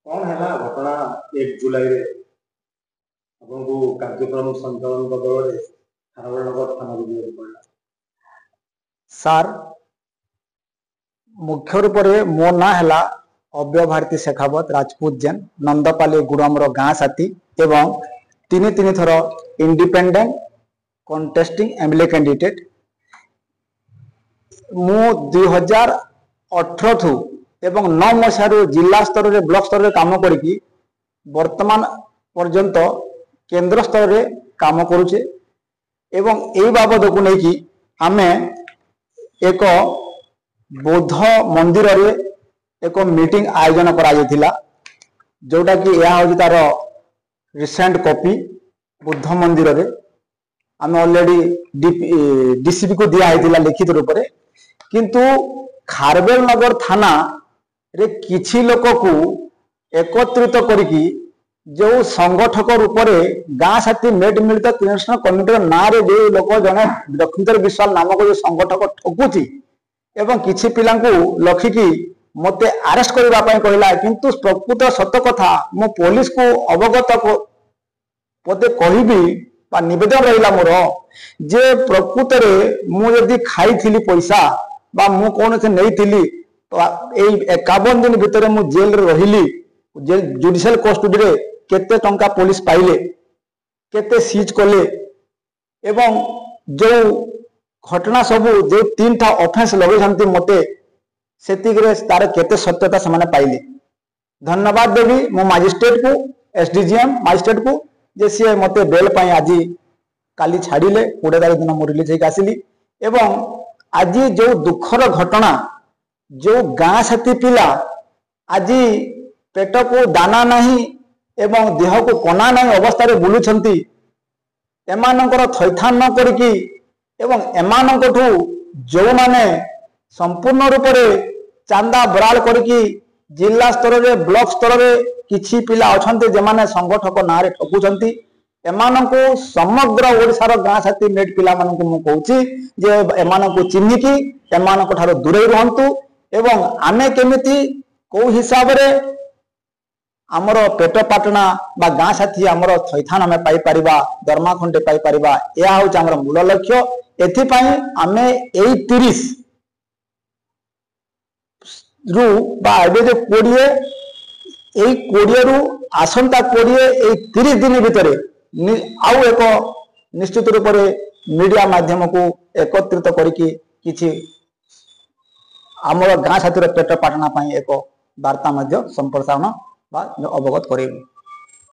कौन है ना घटना 1 जुलाई रे आपको कार्यक्रम संचालन बदल खारबेलनगर थाना को पड़ा सार मुख्य रूप से मो ना है अव्य भारती शेखावत राजपूत जैन नंदपाली गुड़म गाँ साथी एवं तीन थर इंडिपेंडेंट कंटेस्टिंग एमएलए कैंडिडेट मु 2018 थु एवं 9 मसीह जिला स्तर रे ब्लॉक स्तर रे काम करी वर्तमान पर्यंत केंद्र स्तर रे काम करुचे एवं यही बाबद को लेकिन आमे एक बौद्ध मंदिर रे एक मीटिंग आयोजन करा जोटा कि यह हूँ तार रिसेंट कॉपी बुद्ध मंदिर रे आम ऑलरेडी डीसीपी को दिया लिखित रूप से किंतु खारबेलनगर थाना रे किछि लोक को एकत्रित करिकी जो संगठक रूप से गाँ साथी मेट मिलित त्रिनेशनल कमिटी ना रे जो लोक जने लक्ष्मीधर विश्वाल नामक जो संगठक ठकुची एवं किछि पिलांकु लखिकी मते अरेस्ट करने कहला किंतु प्रकृत सत कथा मो पुलिस को अवगत पदे कहबी निवेदन रहा मोर जे प्रकृत मुझे खाई पैसा बा मु कौन से नहीं थी तो 51 दिन भितर मु जेल रे रहिली जेल जुडिशियल कस्टडी रे केते टंका पुलिस पाइले केते सीज कले एवं जो घटना सबू जो 3टा ऑफेंस लगे मते सेतिकरे तार केते सत्यता से पाइले धन्यवाद देवी मो मजिस्ट्रेट को एसडीजीएम मजिस्ट्रेट को जे सी मते बेल पाई आज काली छाड़िले 20 तारीख दिन मु रिलीज होकर आसिली एवं आज जो दुखर घटना जो गाँ साथी पिला आज पेट को दाना नहीं एवं देह को कना नहीं अवस्था बुलूंट एमानकर थैथान न करके एवं एमानकठू जो माने संपूर्ण रूप से चांदा बराल करके जिला स्तर रे ब्लॉक स्तर रे किछि पिला अछंते जे माने संगठक ना रे ठकुचंती एमानको समग्र ओडिशार गाँ साथी मेट पिला मानकु मु कहूची जे एमानको चिन्हिकी एमानक ठारो दूरे रहंतु एवं आमे केमिति को हिसाब रे आमर पेट पाटना बा गाँ साथी आमर थैथान आमे पाई परिबा दरमा खंडे पाई परिबा या होच आमर मूल लक्ष्य एथि पई आमे 30 रु बा एबे जे 20 रु आसंता 30 दिन भितर आउ एक निश्चित रूप से मीडिया माध्यम को एकत्रित करके किछि आमर गाँ साथी पेट पाटना एक वार्ता संप्रसारण बा अवगत करेबू।